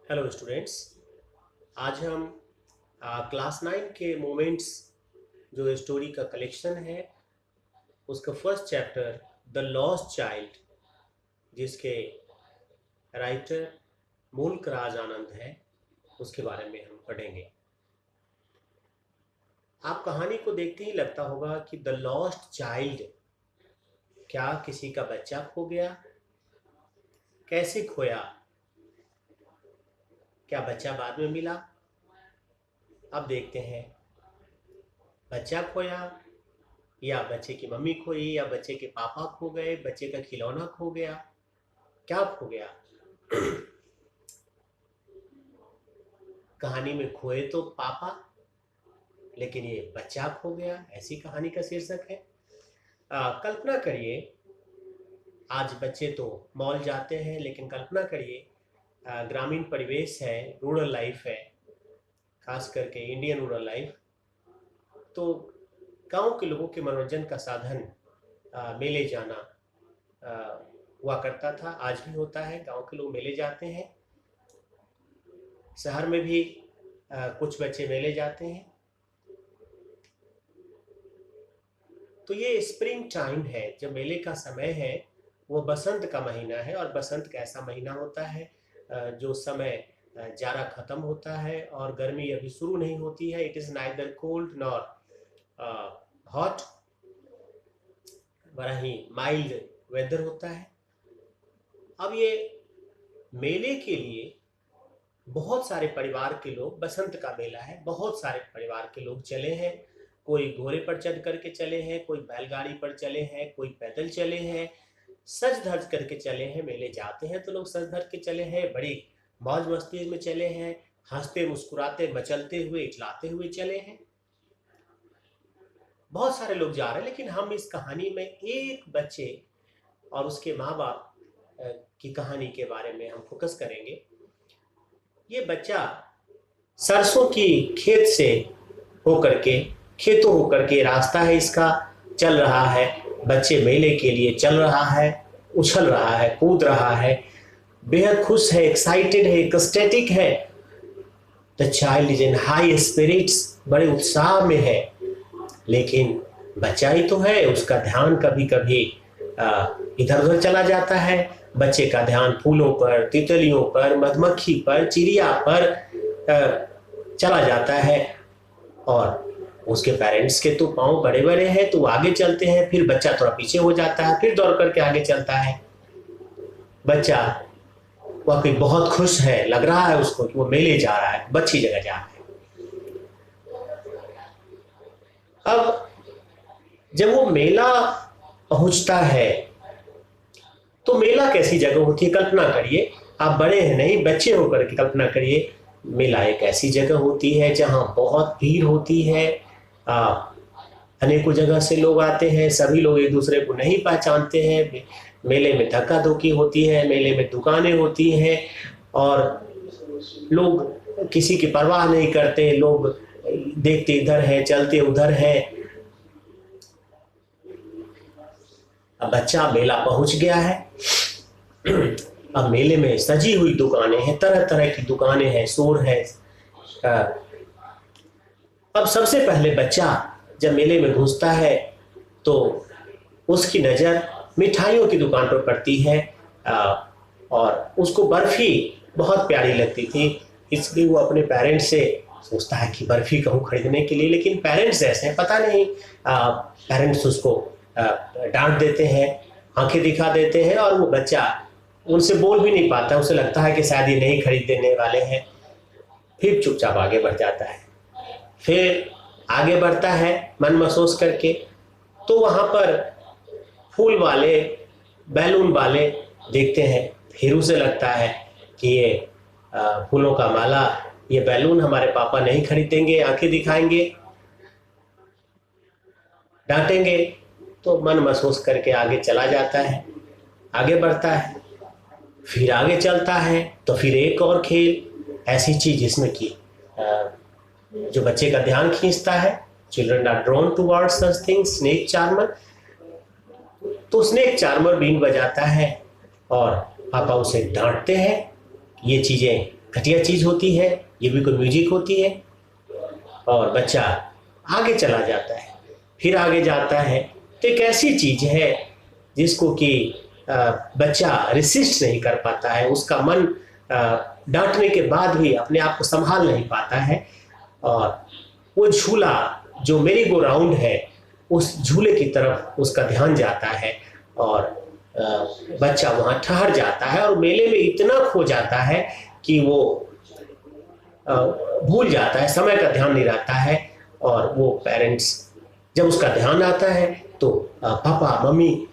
Hello students. आज हम class 9 के मोमेंट्स जो स्टोरी का कलेक्शन है उसका first chapter the lost child, जिसके राइटर मूल्क राज आनंद है, उसके बारे में हम पढ़ेंगे। आप कहानी को देखते ही लगता होगा कि द लॉस्ट चाइल्ड, क्या किसी का बच्चा खो गया? कैसे खोया? क्या बच्चा बाद में मिला? अब देखते हैं, बच्चा खोया या बच्चे की मम्मी खोई या बच्चे के पापा खो गए, बच्चे का खिलौना खो गया, क्या खो गया? कहानी में खोए तो पापा, लेकिन ये बच्चा खो गया, ऐसी कहानी का शीर्षक है। कल्पना करिए, आज बच्चे तो मॉल जाते हैं, लेकिन कल्पना करिए ग्रामीण परिवेश है, रूरल लाइफ है, खास करके इंडियन रूरल लाइफ। तो गांव के लोगों के मनोरंजन का साधन मेले जाना हुआ करता था, आज भी होता है। गांव के लोग मेले जाते हैं, शहर में भी कुछ बच्चे मेले जाते हैं। तो ये स्प्रिंग टाइम है, जब मेले का समय है, वो बसंत का महीना है। और बसंत का ऐसा महीना होता है जो समय जाड़ा खत्म होता है और गर्मी अभी शुरू नहीं होती है। It is neither cold nor hot, बड़ा ही माइल्ड वेदर होता है। अब ये मेले के लिए बहुत सारे परिवार के लोग, बसंत का मेला है, बहुत सारे परिवार के लोग चले हैं। कोई घोड़े पर चढ़ करके चले हैं, कोई बैलगाड़ी पर चले हैं, कोई पैदल चले हैं, सज धज करके चले हैं। मेले जाते हैं तो लोग सज धज के चले हैं, बड़ी मौज मस्ती में चले हैं, हंसते मुस्कुराते मचलते हुए इचलाते हुए चले हैं। बहुत सारे लोग जा रहे हैं, लेकिन हम इस कहानी में एक बच्चे और उसके माँ बाप की कहानी के बारे में हम फोकस करेंगे। ये बच्चा सरसों की खेत से होकर के, खेतों होकर के रास्ता है इसका, चल रहा है। बच्चे मेले के लिए चल रहा है, उछल रहा है, कूद रहा है, बेहद खुश है, एक्साइटेड है, एक्सटेटिक है। The child is in high spirits, बड़े उत्साह में है। लेकिन बच्चा ही तो है, उसका ध्यान कभी कभी इधर उधर चला जाता है। बच्चे का ध्यान फूलों पर, तितलियों पर, मधुमक्खी पर, चिड़िया पर चला जाता है। और उसके पेरेंट्स के तो पाँव बड़े बड़े हैं, तो वो आगे चलते हैं, फिर बच्चा थोड़ा पीछे हो जाता है, फिर दौड़ करके आगे चलता है। बच्चा वाकई बहुत खुश है, लग रहा है उसको कि वो मेले जा रहा है, अच्छी जगह जा रहा है। अब जब वो मेला पहुंचता है, तो मेला कैसी जगह होती है? कल्पना करिए, आप बड़े हैं नहीं, बच्चे होकर के कल्पना करिए, मेला एक ऐसी जगह होती है जहां बहुत भीड़ होती है। अनेकों जगह से लोग आते हैं, सभी लोग एक दूसरे को नहीं पहचानते हैं। मेले में धक्का धुक्की होती है, मेले में दुकानें होती हैं और लोग किसी की परवाह नहीं करते, लोग देखते इधर है, चलते उधर है। अब बच्चा मेला पहुंच गया है। अब मेले में सजी हुई दुकानें हैं, तरह तरह की दुकानें हैं, शोर है। अब सबसे पहले बच्चा जब मेले में घुसता है तो उसकी नज़र मिठाइयों की दुकान पर पड़ती है। और उसको बर्फी बहुत प्यारी लगती थी, इसलिए वो अपने पेरेंट्स से सोचता है कि बर्फी कहूँ खरीदने के लिए। लेकिन पेरेंट्स ऐसे हैं, पता नहीं, पेरेंट्स उसको डांट देते हैं, आंखें दिखा देते हैं, और वो बच्चा उनसे बोल भी नहीं पाता। उसे लगता है कि शायद ये नहीं खरीद देने वाले हैं, फिर चुपचाप आगे बढ़ जाता है। फिर आगे बढ़ता है मन महसूस करके, तो वहाँ पर फूल वाले, बैलून वाले देखते हैं। फिर उसे लगता है कि ये फूलों का माला, ये बैलून हमारे पापा नहीं खरीदेंगे, आंखें दिखाएंगे, डांटेंगे। तो मन महसूस करके आगे चला जाता है, आगे बढ़ता है। फिर आगे चलता है तो फिर एक और खेल, ऐसी चीज जिसमें कि जो बच्चे का ध्यान खींचता है। Children are drawn towards such things, snake charmer. तो स्नेक चार्मर बीन बजाता है और पापा उसे डांटते हैं, ये चीजें घटिया चीज होती है, ये भी कोई म्यूजिक होती है। और बच्चा आगे चला जाता है, फिर आगे जाता है, तो एक ऐसी चीज है जिसको कि बच्चा रेसिस्ट नहीं कर पाता है, उसका मन डांटने के बाद भी अपने आप को संभाल नहीं पाता है, और वो झूला जो मेरी गो राउंड है उस झूले की तरफ उसका ध्यान जाता है, और बच्चा वहां ठहर जाता है और मेले में इतना खो जाता है कि वो भूल जाता है, समय का ध्यान नहीं रहता है। और वो पेरेंट्स जब उसका ध्यान आता है तो पापा मम्मी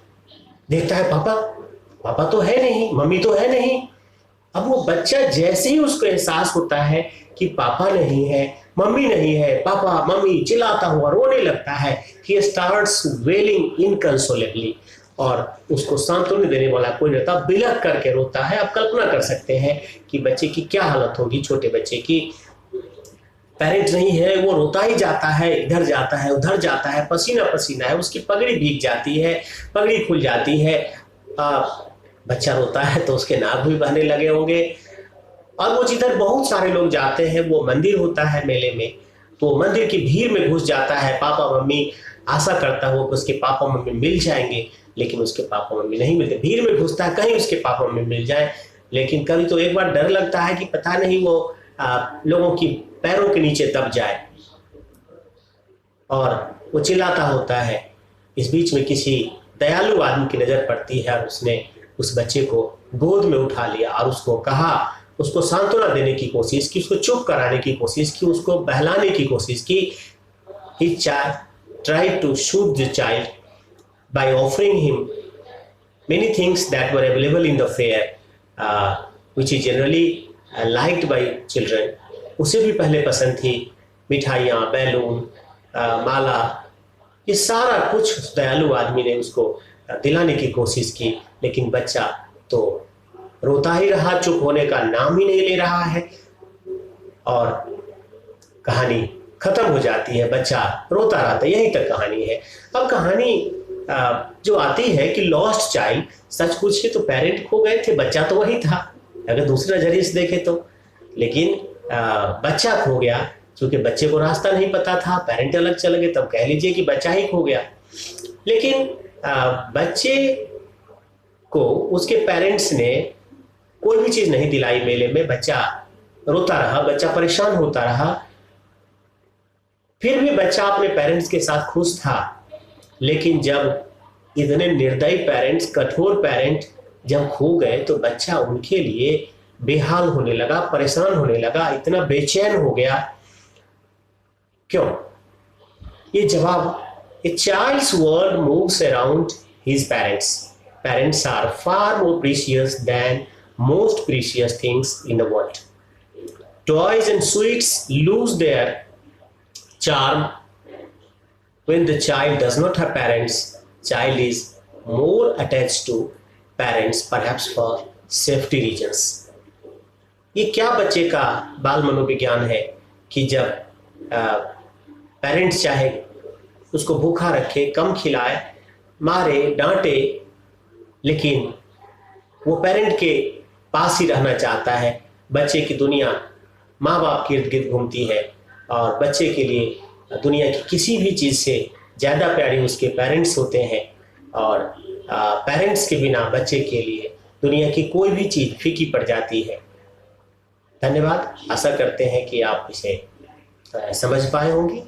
देखता है, पापा पापा तो है नहीं, मम्मी तो है नहीं। अब वो बच्चा जैसे ही उसको एहसास होता है कि पापा नहीं है, मम्मी नहीं है, पापा मम्मी चिल्लाता हुआ रोने लगता है, he starts wailing inconsolably, और उसको सांत्वना देने वाला कोई रहता, बिलख करके रोता है। आप कल्पना कर सकते हैं कि बच्चे की क्या हालत होगी, छोटे बच्चे की। पेरेंट नहीं है, वो रोता ही जाता है, इधर जाता है उधर जाता है, पसीना पसीना है, उसकी पगड़ी भीग जाती है, पगड़ी खुल जाती है। बच्चा रोता है तो उसके नाक भी बहने लगे होंगे। और वो जिधर बहुत सारे लोग जाते हैं, वो मंदिर होता है मेले में, तो मंदिर की भीड़ में घुस जाता है। पापा मम्मी आशा करता हो कि उसके पापा मम्मी मिल जाएंगे, लेकिन उसके पापा मम्मी नहीं मिलते। भीड़ में घुसता है कहीं उसके पापा मम्मी मिल जाए, लेकिन कभी तो एक बार डर लगता है कि पता नहीं वो लोगों की पैरों के नीचे दब जाए, और वो चिल्लाता होता है। इस बीच में किसी दयालु आदमी की नजर पड़ती है और उसने उस बच्चे को गोद में उठा लिया और उसको कहा, उसको सांत्वना देने की कोशिश की, उसको चुप कराने की कोशिश की, उसको बहलाने की कोशिश की। He tried to soothe the child by offering him many things that were available in the fair, which is generally liked by children. उसे भी पहले पसंद थी मिठाइयाँ, बैलून, माला, ये सारा कुछ दयालु आदमी ने उसको दिलाने की कोशिश की, लेकिन बच्चा तो रोता ही रहा, चुप होने का नाम ही नहीं ले रहा है, और कहानी खत्म हो जाती है। बच्चा रोता रहता है, यहीं तक कहानी है। अब कहानी जो आती है कि लॉस्ट चाइल्ड, सच पूछे तो पेरेंट खो गए थे, बच्चा तो वही था अगर दूसरे नजरिए से देखे तो, लेकिन बच्चा खो गया क्योंकि बच्चे को रास्ता नहीं पता था, पेरेंट अलग चले गए, तब कह लीजिए कि बच्चा ही खो गया। लेकिन बच्चे को उसके पेरेंट्स ने कोई भी चीज नहीं दिलाई मेले में, बच्चा रोता रहा, बच्चा परेशान होता रहा। फिर भी बच्चा अपने पेरेंट्स के साथ खुश था, लेकिन जब इतने निर्दयी पेरेंट्स, कठोर पेरेंट जब खो गए तो बच्चा उनके लिए बेहाल होने लगा, परेशान होने लगा, इतना बेचैन हो गया। क्यों? ये जवाब, a child's world moves around his parents. Parents are far more precious than most precious things in the world. Toys and sweets lose their charm when the child does not have parents. Child is more attached to parents, perhaps for safety reasons. ये क्या बच्चे का बाल मनोविज्ञान है कि जब parents चाहे उसको भूखा रखे, कम खिलाए, मारे, डांटे, लेकिन वो पेरेंट के पास ही रहना चाहता है। बच्चे की दुनिया माँ बाप के इर्द गिर्द घूमती है, और बच्चे के लिए दुनिया की किसी भी चीज़ से ज़्यादा प्यारी उसके पेरेंट्स होते हैं, और पेरेंट्स के बिना बच्चे के लिए दुनिया की कोई भी चीज़ फीकी पड़ जाती है। धन्यवाद। आशा करते हैं कि आप इसे समझ पाए होंगे।